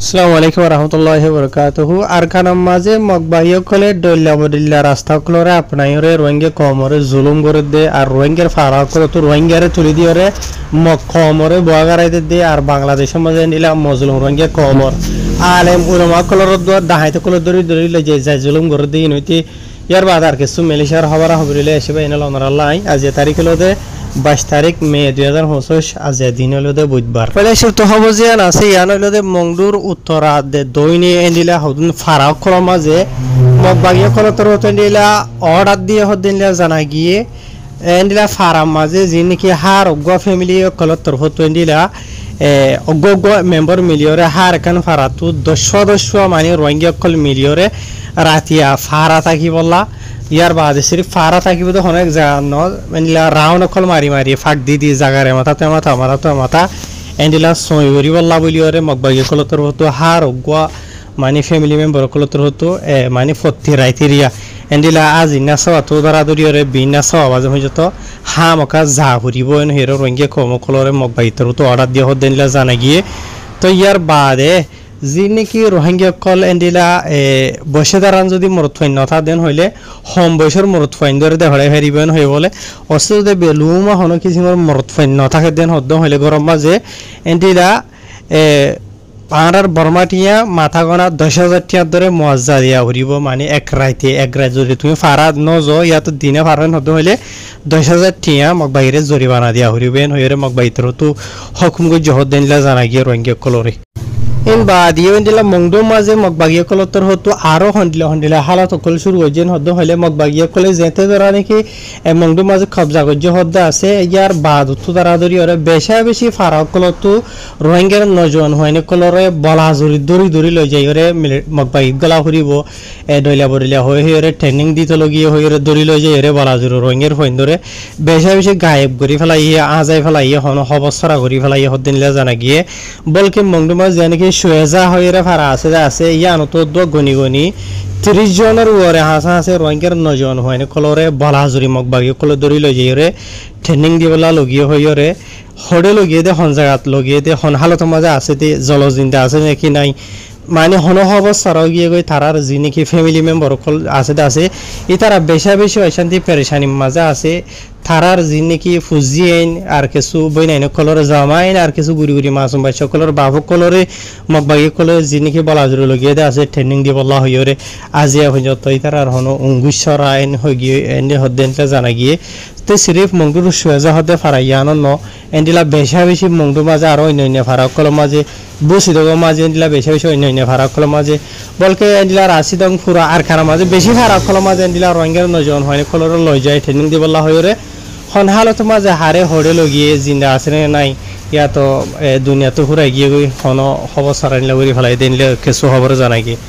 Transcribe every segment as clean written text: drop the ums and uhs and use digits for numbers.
আসসালামু আলাইকুম রহমতুল্লাহি বরকাতুহু আরকানাম মাঝে মগবাইয় কলে দল্লা বদিল্লা রাস্তা কলরে আপনাইরে রোহিঙ্গা কমরে জুলুম করে দে আর রোহিঙ্গার ফারা করে তো রোহিঙ্গারে তুলি দিয়রে মগ কমরে বগারাই দে আর বাংলাদেশের মাঝে নিলা মজলুম রোহিঙ্গা কমর আলেম উলামা কলর দর দাহাইতে কলর দরি দরি লই যায় জুলুম করে দে ইনতি ইয়ার বাদ আর কিছু মেলিশার হবার হবরিলে এসে এনে লনর আল্লাহ আজ তারিখ হলো 22 তারিখ মে 2025 আজ দিন হলো বুধবার পরে তো হব যে আছে ইয়ান হলো মংডুর উত্তরা দে দইনি এন্ডিলা হদুন ফারাক কলম মাঝে মগবাগিয়া কলতর হতেন্ডিলা অর্ডার দিয়ে হদিনলা জানা গিয়ে এন্ডিলা ফারাম মাঝে যিনি হার অগ্গ ফ্যামিলি কলতর হতেন্ডিলা অগ্গ মেম্বার মিলিয়রে হার এখান ফারাতু 10 মানে রোহিঙ্গা কল মিলিয়রে রাতিয়া ফারা থাকি বললা ইয়ার বাদে সিরিফ ফারা থাকিব তো অনেক জায়গা এন্ডিলা রাউন্ড অকল মারি মারি ফাঁক দি দি জাগারে মাথাতে মাথা মাথাতে মাথা এন্ডিলা সই করি বললা বলিওরে মগবাগি কলতর হতো হার অগুয়া মানে ফ্যামিলি মেম্বার কলতর হতো মানে ফত্তি রাইতেরিয়া এন্ডিলা আজ ইনা সওয়া তো ধরা দরিয়রে বিনা সওয়া বাজে হয়ে যেত হা মকা যা ঘুরিব এন হেরো রঙ্গে কম কলরে মগবাগি তোর তো অর্ডার দিয়ে হত এন্ডিলা জানা গিয়ে তো ইয়ার বাদে যিনি কি রোহিঙ্গা কল এন্ডিলা বসে দাঁড়ান যদি মরত ফাইন নথা দেন হইলে হম বয়সের মরত ফাইন ধরে দেহড়াই হারিবেন হয়ে বলে অস্ত্র বেলুমা হন কিছু মরত ফাইন নথাকে দেন হদ্দ হইলে গরম মাঝে এন্ডিলা পাহাড়ার বর্মাটিয়া মাথা গনা 10,000 টিয়ার ধরে মজ্জা দিয়া ঘুরিব মানে এক রাত যদি তুমি ফারা নজ ইয়াত দিনে ফারেন হদ্দ হইলে 10,000 টিয়া মগ বাইরে জরিমানা দিয়া ঘুরিবেন হইরে মগ বাইতর তো হকুম গো জহদ দেনলা জানা গিয়ে রোহিঙ্গা কলরে ইন বাদিও ইন্দিলা মংডো মাঝে মগবাগিয়া কলতর হতো আরো হন্ডিলা হালাত কল শুরু হইছেন হদ্দ হইলে মগবাগিয়া কলে যেতে ধরা নাকি মংডো মাঝে কবজা গজ্জ হদ্দ আছে ইয়ার বাদ উত্তর দাঁড়াদরি ওরে বেশি ফারাক কলতো রোহিঙ্গার নজন হয়নি কলরে বলা দরি লই যাই ওরে মগবাগি গলা ফুরিব দইলা বরিলা হয়ে ওরে ট্রেনিং দিতে লগিয়ে হয়ে ওরে দরি লই যাই ওরে বলা জুরি রোহিঙ্গার ফইন ধরে বেশি গায়েব করি ফেলাই আজাই ফেলাই হন হবসরা করি ফেলাই হদ্দিনলা জানা গিয়ে বলকে মংডো মাঝ জানি সোয়েজা হয়ে ফারা আছে ইয়ানো তো গনি 30 জনের ওরে হাসা আছে রোহিঙ্গার 9 জন হয়নি কলরে বলাজুরি মগবাগি কল দরি লই যাই রে ট্রেনিং দিবলা লগিয়ে হই রে হড়ে লগিয়ে দে হন জায়গাত লগিয়ে দে হন হালত মাঝে আছে তে জলজিন্দা আছে নাকি নাই মানে হন অবস্থারও গিয়ে গই তারার যিনি কি ফ্যামিলি মেম্বার কল আছে ই তারা বেশি অশান্তি পেরেশানি মাঝে আছে থারার যিনি কি ফুজিয়েন আর কিছু বইনাইন কলরে জামাইন আর কিছু গুড়ি মাসুম বাচ্চা কলর বাবু কলরে মগবাগি কলরে যিনি কি বলাজুরি লগিয়ে দে আছে ট্রেনিং দি বলা হইরে আজিয়া হই যত তারার হন অঙ্গুশ্বর আইন হই গিয়ে এনে হদেনটা জানা গিয়ে তো সিরিফ মংডুর সুয়েজা হতে ফারাইয়ানো ন এন্ডিলা বেশি মংডু মাঝে আর অন্য ফারাক কল মাঝে বসি দগ মাঝে এন্ডিলা বেশি অন্য ফারাক কল মাঝে বলকে এন্ডিলা রাশি দং ফুরা আর খানা মাঝে বেশি ফারাক কল মাঝে এন্ডিলা রোহিঙ্গার 9 জন হয় কলর লই যায় ট্রেনিং দি বলা হইরে হন হালত মাঝে হারে হড়ে লগিয়ে জিন্দা আছে নাই ইয়া তো দুনিয়া তো ঘুরাই গিয়ে গই হন খবর সারাই লাগি ফেলাই দিনলে কিছু খবর জানাই গিয়ে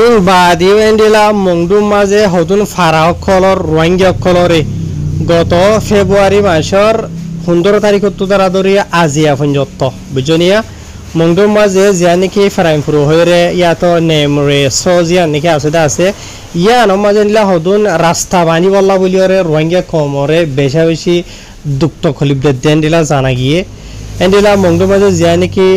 এই বাদিও এন্ডিলা মংডু মাঝে হতুন ফারাক কলর রোহিঙ্গা কলরে গত ফেব্রুয়ারি মাসের 15 তারিখ তারা ধরি আজিয়া পর্যন্ত বুঝনিয়া মংডু মাঝে যা নাকি ফ্রাইমপুর হয়ে ইয়াতো নেমরে সজিয়া নাকি আছে ইয়ানো মাঝে নিলা হদুন রাস্তা বানি বললা বলিওরে রোহিঙ্গা কমরে বেশি দুঃখ খলিব দেন দিলা জানা গিয়ে এন্ডিলা মংডু মাঝে যা নাকি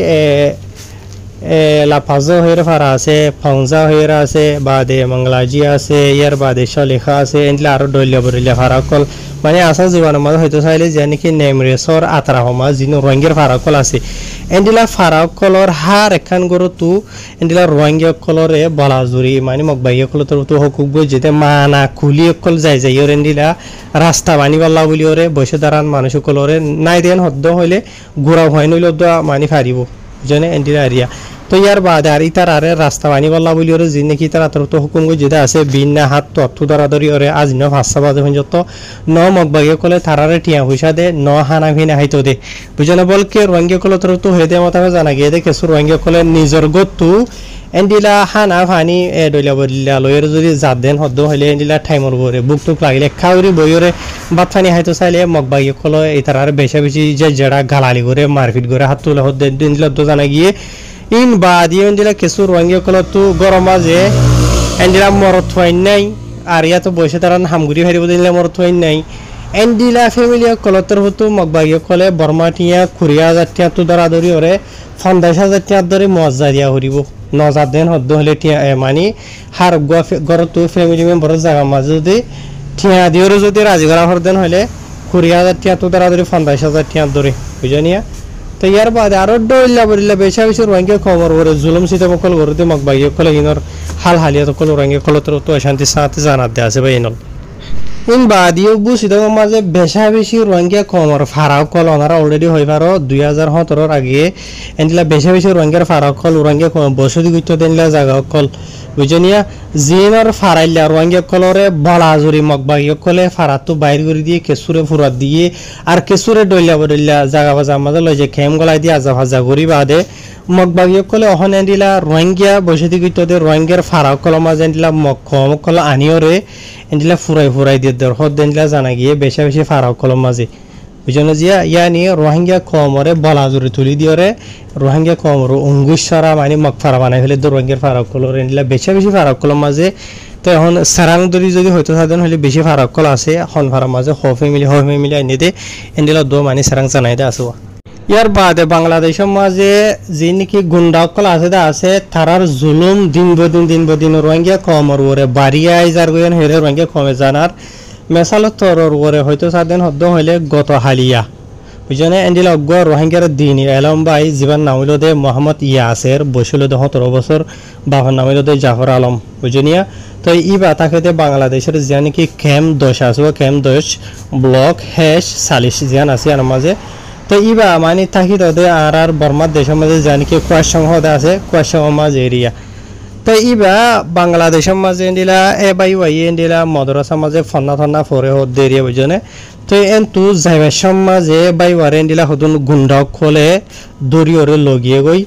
লাফাজো হয়ে ফারা আছে ফংজা হয়ে আছে বাদে মংলাজি আছে ইয়ার বাদে শলেখা আছে এন্ডিলা আরো ডলিয়া বরিলা ফারাকল মানে আসা জীবনের মাঝে হয়তো চাইলে যে নাকি নেমরেসর আতরা হমা যিনি রোহিঙ্গার ফারাকল আছে এন্ডিলা ফারাকলর হার এখান গরু তু এন্ডিলা রোহিঙ্গা কলরে বলাজুরি মানে মগবাগি কল তোর তো হকুক বই যেতে মানা খুলি কল যাই ওর এন্ডিলা রাস্তা বানি বললা বলি ওরে বসে দাঁড়ান মানুষ কলরে নাই দেন হদ্দ হইলে ঘোরা হয় নইলে মানি ফারিব জনে এন্ডিলা এরিয়া তো ইয়ার বাদে আর ইতার আরে রাস্তা বানি বললা বলি ওরে যে নাকি তারা তোর তো হুকুম যেটা আছে বিনা হাত তত্ত্ব ধরাধরি ওরে আজ ন 5 বাজে পর্যন্ত ন মগবাগি কলে তারারে টিয়া পয়সা দে ন হানা ভিনা হাইতো দে বুঝলে বলকে রোহিঙ্গা কলে তোর তো হয়ে দে মতো জানা গিয়ে দে কিছু রোহিঙ্গা কলে নিজর গতু এন্ডিলা হানা ফানি ডইলা বলিলা লয়ের যদি জাত দেন হদ্দ হইলে এন্ডিলা ঠাইমর বরে বুক টুক লাগিলে খাউরি বইরে বাত ফানি হাইতো চাইলে মগবাগি কলে ইতার আর বেশি যে জেড়া গালালি করে মারপিট করে হাত তুলে হদ্দ দিনলা তো জানা গিয়ে ইন বাদিও এন্ডিলা কিছু রোহিঙ্গা কল তো গরম মাঝে এন্ডিলা মরত হয় নাই আর ইয়া তো বসে তারা হামগুড়ি হারিব দিলে মরত হয় নাই এন্ডিলা ফ্যামিলি কলতর হতো মগবাগিয়ে কলে বর্মাটিয়া খুরিয়া জাতীয় তো দরাদরি ওরে 50,000 টাকা ধরে মজ্জা দিয়া হরিব নজার দেন হদ্দ হলে টিয়া মানে হার গড়ত ফ্যামিলি মেম্বারের জায়গা মাঝে যদি টিয়া দিওরে যদি রাজি করা হরদেন হলে 20,000 টাকা তো দরাদরি 50,000 টাকা ধরে বুঝানিয়া তো ইয়ার বাদে আরো ডইলা বরিলা বেশা বেশি রঙে খবর করে জুলুম সিতামকল করতে মগবাগিয়ে কলে হিনর হাল হালিয়া তো কল রঙে কলতর তো শান্তি সাথে জানাত দে আছে ভাই ইনল ইন বাদিও বুঝিত মাঝে বেশা বেশি রঙিয়া কমর ফারাও কল ওনারা অলরেডি হয়ে পারো 2017 আগে এনলা বেশা বেশি রঙের ফারাও কল রঙিয়া বসতি গুইতো দেনলা জায়গা কল বুঝনিয়া জিনর ফারাইলা রঙিয়া কলরে বলা জুরি মগবাগিয়া কলে ফারাতো বাইর করে দিয়ে কেসুরে ফুরাত দিয়ে আর কেসুরে ডইলা বদইলা জায়গা বাজা মাঝে লই যে খেম গলাই দিয়ে আজা ভাজা করি বাদে মগবাগিয়া কলে অহন এন্ডিলা রঙিয়া বসতি গুইতো দে রঙের ফারাও কল মাঝে এন্ডিলা মকম কল আনিওরে এন্ডিলা ফুরাই দিয়ে দর হদ দেনলা জানা গিয়ে বেশা বেশি ফারাও কলম মাঝে বুঝনো জিয়া ইয়ানি রোহিঙ্গা কমরে বলা জুরি তুলি দিওরে রোহিঙ্গা কমর অঙ্গুশরা মানে মকফারা বানাই ফেলে রোহিঙ্গার ফারাক কলর এন্ডিলা বেশা বেশি ফারাক কলম মাঝে তো এখন সারাং দরি যদি হয়তো সাধারণ হলে বেশি ফারাক কল আছে হন ফারা মাঝে হ ফ্যামিলি আইনে দে এন্ডিলা দো মানে সারাং জানাই দে আসো ইয়ার বাদে বাংলাদেশের মাঝে যে নাকি গুন্ডাকল আছে তারার জুলুম দিন বদিন রোহিঙ্গা কমর ওরে বাড়িয়া যার গইন হেরে রোহিঙ্গা কমে জানার মেসাল তরর ওরে হয়তো সাদেন হদ্দ হইলে গত হালিয়া বুঝনে এন্ডিল অজ্ঞ রোহিঙ্গার দিন এলম বাই জীবন নামিল দে মোহাম্মদ ইয়াসের বসিল দে 17 বছর বাবার নামিল দে জাফর আলম বুঝনিয়া তো ইবা তাকে বাংলাদেশের যে নাকি ক্যাম্প 10 আছে ক্যাম্প 10 ব্লক হ্যাশ 40 জিয়ান আছে আর মাঝে তো ইবা মানে থাকি দে আর বর্মার দেশের মাঝে জানি কি কোয়াশং হদে আছে কোয়াশং মাঝ এরিয়া তো ইবা বাংলাদেশের মাঝে এন্ডিলা এ বাই ওয়াই এন্ডিলা মদরসা মাঝে ফন্না ফরে হদ দেরিয়া বুঝনে তো এন তু যাইবার মাঝে বাই ওয়ারে এন্ডিলা হদুন গুন্ডাক খোলে দরিয়রে লগিয়ে গই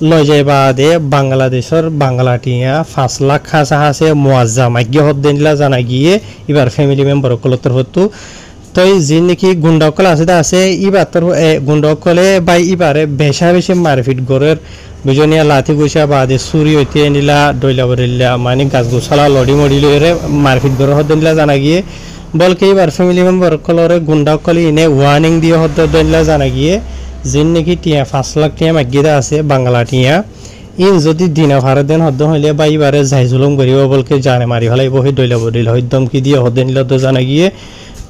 লই যাইবা দে বাংলাদেশের বাংলাটিয়া 5 লাখ খাসা হাসে মুয়াজ্জা মাইগে হদ দেনলা জানা গিয়ে এবার ফ্যামিলি মেম্বার কলতর হতো তো যে নাকি গুন্ডাকল আছে ইবার তোর গুন্ডাকলে বাই ইবারে বেশা বেশি মারপিট গরের বুঝনিয়া লাথি গুছা বাদে চুরি হইতে নিলা ডইলা বরিলা মানে গাছ গোছালা লড়ি মড়ি লইরে মারপিট গর হদ দিলা জানা গিয়ে বলকে এবার ফ্যামিলি মেম্বার কলরে গুন্ডাকলি ইনে ওয়ার্নিং দিয়ে হদ দিলা জানা গিয়ে যে নাকি টিয়া 5 লাখ টিয়া মাগিদা আছে বাংলা টিয়া ইন যদি দিনা ভাড়া দেন হদ হইলে বা ইবারে যাই জুলুম করিব বলকে জানে মারি ফেলাই বহি ডইলা বরিল হইদম কি দিয়ে হদ নিলা তো জানা গিয়ে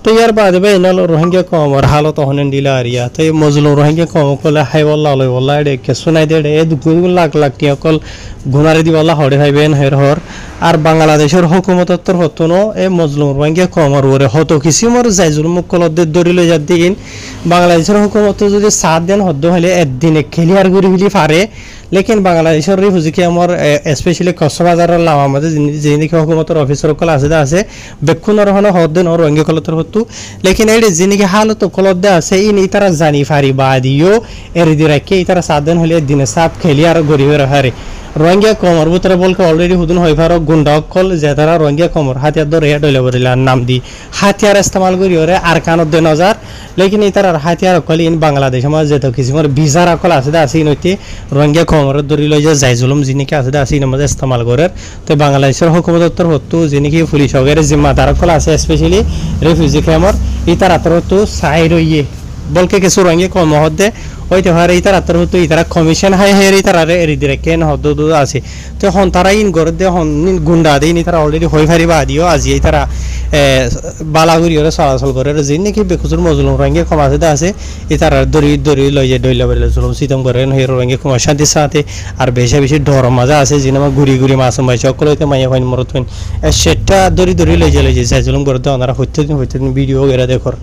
তো ইয়ার বাদে ভাই এনাল রোহিঙ্গা কমর হালত হনেন দিলা আরিয়া তো এই মজলুম রোহিঙ্গা কম কলে হাই বল্লা লই বল্লা একে শুনাই দে এ লাখ টিয়া কল গুনারে দি বল্লা হড়ে হাইবেন হের হর আর বাংলাদেশের হুকুমতর হতনো এই মজলুম রোহিঙ্গা কমর ওরে হতো কিসিমর যাই জুলুম কলদ দরি লই যা দিন বাংলাদেশের হুকুমত যদি 7 দিন হদ্দ হলে একদিনে ক্লিয়ার করি ফেলি পারে লেকিন বাংলাদেশের রিফিউজি আমার স্পেশালি কক্সবাজারের লামা মাঝে যিনি হুকুমতের অফিসার কল আছে বেক্ষুণর হন হদ্দিন রোহিঙ্গা কলতর হতো লেকিন এই যিনি হালত কলদ আছে ইন ইতারা জানি ফারি বাদিও এর দি রাখে ইতারা 7 দিন হলে দিনে 7 ক্লিয়ার করি হারে রোহিঙ্গা কমর ভিতরে বলকে অলরেডি হুদুন হয়ে পারো গুন্ডা কল যে তারা রোহিঙ্গা কমর হাতিয়ার ধরে ডইলে বরিলা নাম দি হাতিয়ার ইস্তেমাল করি ওরে আর কানত 2000 লেকিন ইতার হাতিয়ার কল ইন বাংলাদেশ আমার যেত কিসমর বিজার কল আছে নইতে রোহিঙ্গা কমর ধরি লই যে যাই জুলুম যিনিকে আছে ইন মাঝে ইস্তেমাল করে তো বাংলাদেশের হুকুমতর হতো যিনিকি পুলিশ হগের জিম্মাদার কল আছে স্পেশালি রিফিউজি ক্যাম্পর ইতার আতর হতো সাইড হইয়ে বলকে কিছু রোহিঙ্গা কম হদে ওইতে হারে ইতার আতর হতো ইতারা কমিশন হাই হেরি তারারে এরি দিরে কেন হদ আছে তো হন তারা ইন গর দে হন গুন্ডা দে ইনি তারা অলরেডি হই ফারি বাদিও আজি ইতারা বালাগুড়ি ওরে চলাচল করে যিনি নাকি বেকুজুর মজলুম রোহিঙ্গা কম আছে ইতারা দরি লই যে ডইলা বলে জুলুম সিতম করে হে রোহিঙ্গা কম শান্তির সাথে আর বেশি ডর মজা আছে যিনি আমার ঘুরি মাছ মাই সকল হইতে মাইয়া হইন মরত হইন সেটা দরি লই যে জুলুম করে দে ওনারা হইতে ভিডিও গেরা দেখর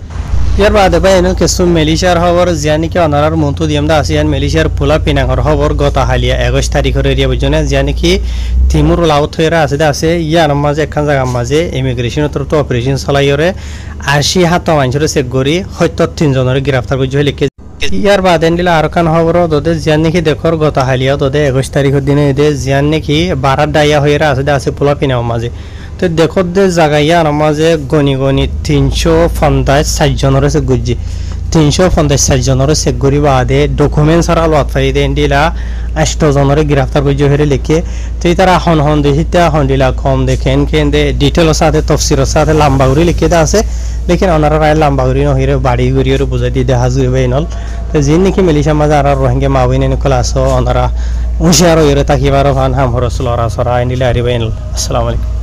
ইয়ার বাদে ভাই এনে কিছু মেলিশিয়ার খবর জিয়ানিকে অনারার মন্তু দিয়ামদা আসিয়ান মেলিশিয়ার পোলা পিনাঙর খবর গত হালিয়া 21 তারিখের এরিয়া বুঝনে জিয়ানিকি তিমুর লাউত হইরা আছে ইয়ার মাঝে একখান জায়গার মাঝে ইমিগ্রেশন তো অপারেশন চালাইরে 80 হাত মানুষের চেক করি 73 জনের গ্রেফতার করছে লিখে ইয়ার বাদে দিলে আর কান খবর দদে জিয়ান নাকি দেখর গত হালিয়া দদে 21 তারিখের দিনে দে জিয়ান নাকি 12 ডাইয়া হইরা আছে পোলা পিনাঙর মাঝে তো তো দেখো দে জাগাইয়া মাঝে গনি গনি 350 জনের আছে গুজি 350 জনের চেক করি বাদে ডকুমেন্টস আর আলো আতফাই দেন দিলা 8 জনের গ্রেফতার করে হেরে লিখে তো তারা হন হন দেখিতা হন দিলা কম দেখেন কেন দে ডিটেলস সাথে তফসিরের সাথে লম্বা করে লিখে দা আছে লেকিন ওনারা রায় লম্বা করে নহিরে বাড়ি গড়িয়ে বুঝাই দিয়ে দেখা যাবে নল তো জিন নাকি মিলিশা মাঝে আর রোহিঙ্গা মাউইনে নিকল আসো ওনারা হুঁশিয়ার হয়ে তাকিবার ভান হাম হরসুল ওরা সরা আইনিলে আরিবাইন। আসসালামু আলাইকুম।